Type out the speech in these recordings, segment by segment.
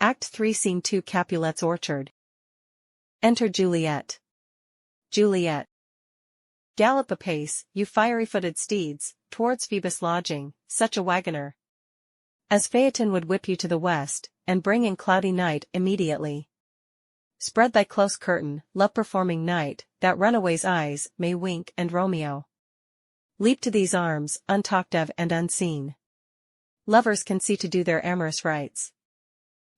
Act 3 Scene 2 Capulet's Orchard. Enter Juliet. Juliet. Gallop apace, you fiery-footed steeds, towards Phoebus' lodging, such a wagoner as Phaeton would whip you to the west, and bring in cloudy night immediately. Spread thy close curtain, love-performing night, that runaway's eyes may wink and Romeo leap to these arms, untalked of and unseen. Lovers can see to do their amorous rites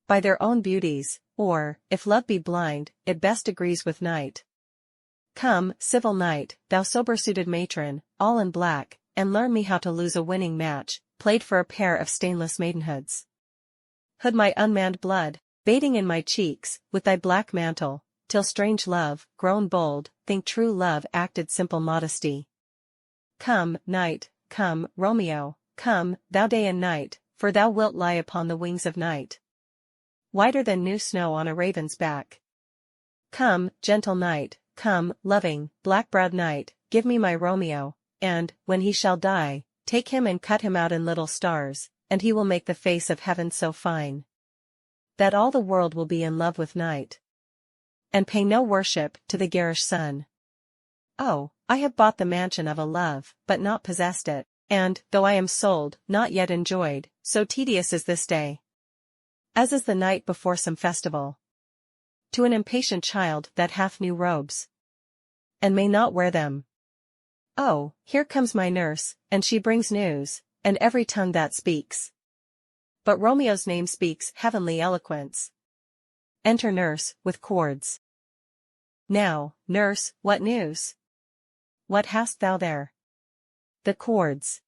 by their own beauties, or, if love be blind, it best agrees with night. Come, civil night, thou sober-suited matron, all in black, and learn me how to lose a winning match, played for a pair of stainless maidenhoods. Hood my unmanned blood, bathing in my cheeks, with thy black mantle, till strange love, grown bold, think true love acted simple modesty. Come, night, come, Romeo, come, thou day and night, for thou wilt lie upon the wings of night, whiter than new snow on a raven's back. Come, gentle night, come, loving, black-browed night, give me my Romeo, and, when he shall die, take him and cut him out in little stars, and he will make the face of heaven so fine that all the world will be in love with night, and pay no worship to the garish sun. Oh, I have bought the mansion of a love, but not possessed it, and, though I am sold, not yet enjoyed, so tedious is this day, as is the night before some festival, to an impatient child that hath new robes, and may not wear them. Oh, here comes my nurse, and she brings news, and every tongue that speaks but Romeo's name speaks heavenly eloquence. Enter nurse, with cords. Now, nurse, what news? What hast thou there? The cords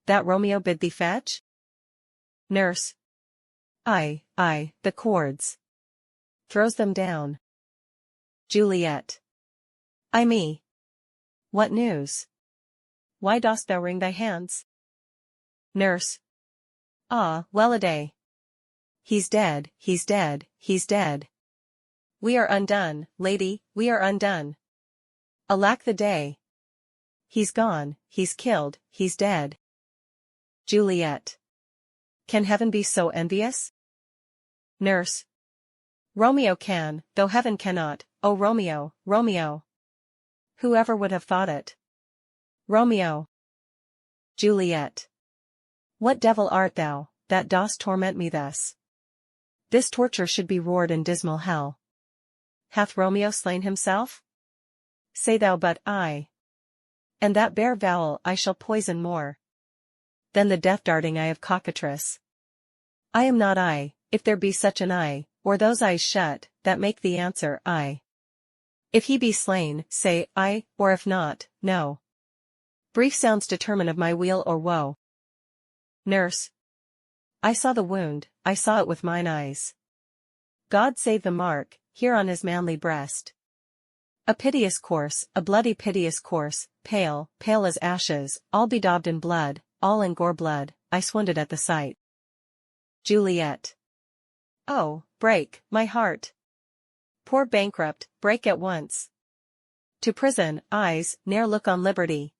that Romeo bid thee fetch? Nurse. Aye, the cords. Throws them down. Juliet. Ay me. What news? Why dost thou wring thy hands? Nurse. Ah, well-a-day. He's dead, he's dead, he's dead. We are undone, lady, we are undone. Alack the day. He's gone, he's killed, he's dead. Juliet. Can heaven be so envious? Nurse. Romeo can, though heaven cannot, oh Romeo, Romeo. Whoever would have thought it? Romeo. Juliet. What devil art thou, that dost torment me thus? This torture should be roared in dismal hell. Hath Romeo slain himself? Say thou but I. And that bare vowel I shall poison more than the death-darting eye of cockatrice. I am not I, if there be such an eye, or those eyes shut, that make the answer I. If he be slain, say I, or if not, no. Brief sounds determine of my weal or woe. Nurse. I saw the wound, I saw it with mine eyes. God save the mark, here on his manly breast. A piteous corse, a bloody piteous corse, pale, pale as ashes, all bedaubed in blood, all in gore blood, I swooned at the sight. Juliet. Oh, break, my heart. Poor bankrupt, break at once. To prison, eyes, ne'er look on liberty.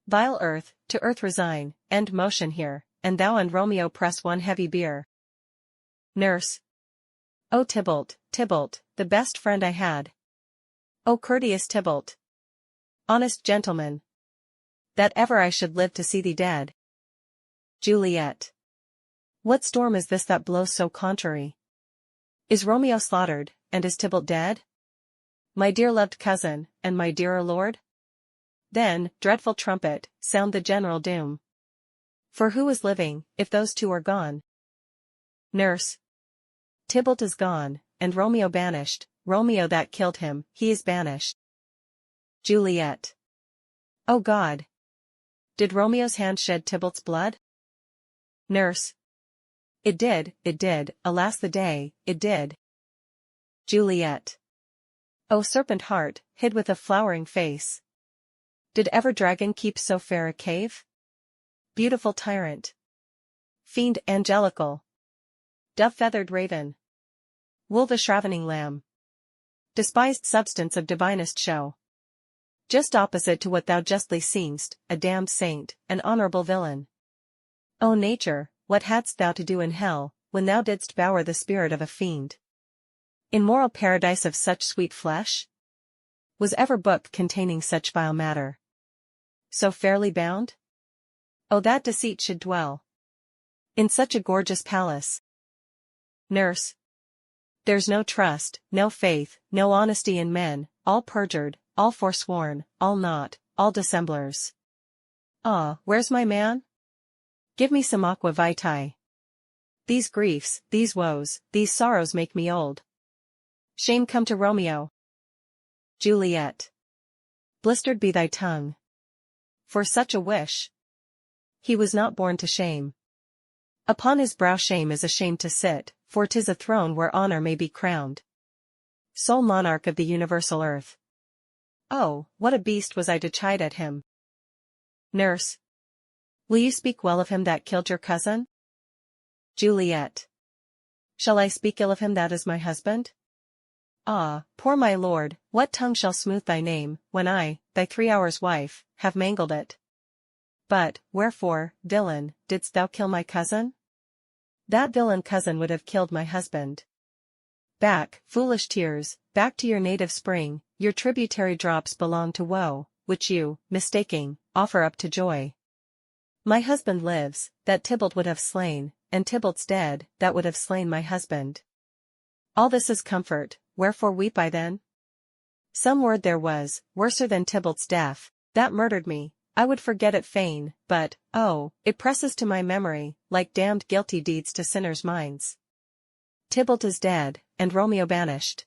Vile earth, to earth resign, end motion here, and thou and Romeo press one heavy bier. Nurse. O Tybalt, Tybalt, the best friend I had. O courteous Tybalt. Honest gentleman. That ever I should live to see thee dead. Juliet. What storm is this that blows so contrary? Is Romeo slaughtered, and is Tybalt dead? My dear loved cousin, and my dearer lord? Then, dreadful trumpet, sound the general doom. For who is living, if those two are gone? Nurse. Tybalt is gone, and Romeo banished, Romeo that killed him, he is banished. Juliet. O God! Did Romeo's hand shed Tybalt's blood? Nurse. It did, alas the day, it did. Juliet. O serpent heart, hid with a flowering face. Did ever dragon keep so fair a cave? Beautiful tyrant. Fiend angelical. Dove-feathered raven. Wool-the-shravening lamb. Despised substance of divinest show. Just opposite to what thou justly seem'st, a damned saint, an honorable villain. O nature, what hadst thou to do in hell, when thou didst bower the spirit of a fiend. In moral paradise of such sweet flesh? Was ever book containing such vile matter so fairly bound? Oh, that deceit should dwell in such a gorgeous palace. Nurse. There's no trust, no faith, no honesty in men, all perjured, all forsworn, all naught, all dissemblers. Ah, where's my man? Give me some aqua vitae. These griefs, these woes, these sorrows make me old. Shame come to Romeo. Juliet. Blistered be thy tongue. For such a wish. He was not born to shame. Upon his brow shame is ashamed to sit, for 'tis a throne where honor may be crowned. Sole monarch of the universal earth. Oh, what a beast was I to chide at him. Nurse. Will you speak well of him that killed your cousin? Juliet. Shall I speak ill of him that is my husband? Ah, poor my lord, what tongue shall smooth thy name, when I, thy 3 hours wife, have mangled it? But, wherefore, villain, didst thou kill my cousin? That villain cousin would have killed my husband. Back, foolish tears, back to your native spring, your tributary drops belong to woe, which you, mistaking, offer up to joy. My husband lives, that Tybalt would have slain, and Tybalt's dead, that would have slain my husband. All this is comfort, wherefore weep I then? Some word there was, worser than Tybalt's death, that murdered me, I would forget it fain, but, oh, it presses to my memory, like damned guilty deeds to sinners' minds. Tybalt is dead, and Romeo banished.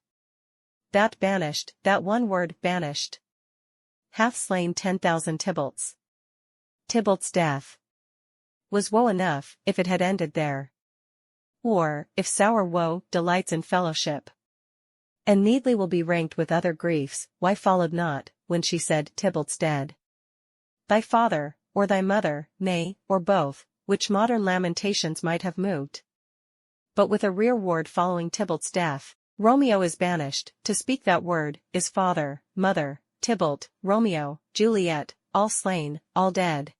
That banished, that one word, banished, hath slain 10,000 Tybalts. Tybalt's death was woe enough, if it had ended there. Or, if sour woe delights in fellowship, and needly will be ranked with other griefs, why followed not, when she said Tybalt's dead, thy father, or thy mother, nay, or both, which modern lamentations might have moved? But with a rearward following Tybalt's death, Romeo is banished, to speak that word, is father, mother, Tybalt, Romeo, Juliet, all slain, all dead.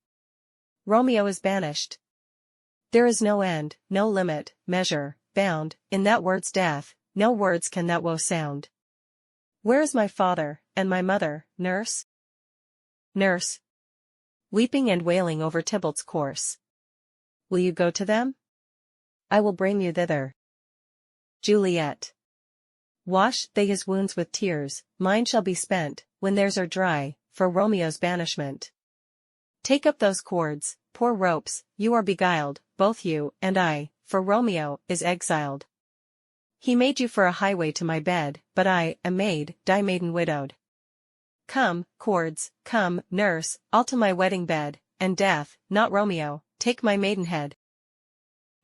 Romeo is banished. There is no end, no limit, measure, bound, in that word's death, no words can that woe sound. Where is my father, and my mother, nurse? Nurse. Weeping and wailing over Tybalt's corse. Will you go to them? I will bring you thither. Juliet. Wash they his wounds with tears, mine shall be spent, when theirs are dry, for Romeo's banishment. Take up those cords, poor ropes, you are beguiled, both you and I, for Romeo is exiled. He made you for a highway to my bed, but I, a maid, die maiden widowed. Come, cords, come, nurse, all to my wedding bed, and death, not Romeo, take my maidenhead.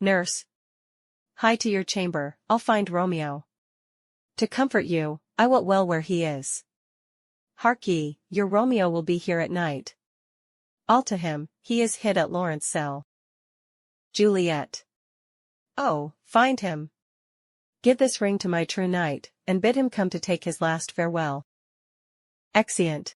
Nurse. Hie to your chamber, I'll find Romeo. To comfort you, I wot well where he is. Hark ye, your Romeo will be here at night. All to him, he is hid at Lawrence cell. Juliet. Oh, find him. Give this ring to my true knight, and bid him come to take his last farewell. Exeunt.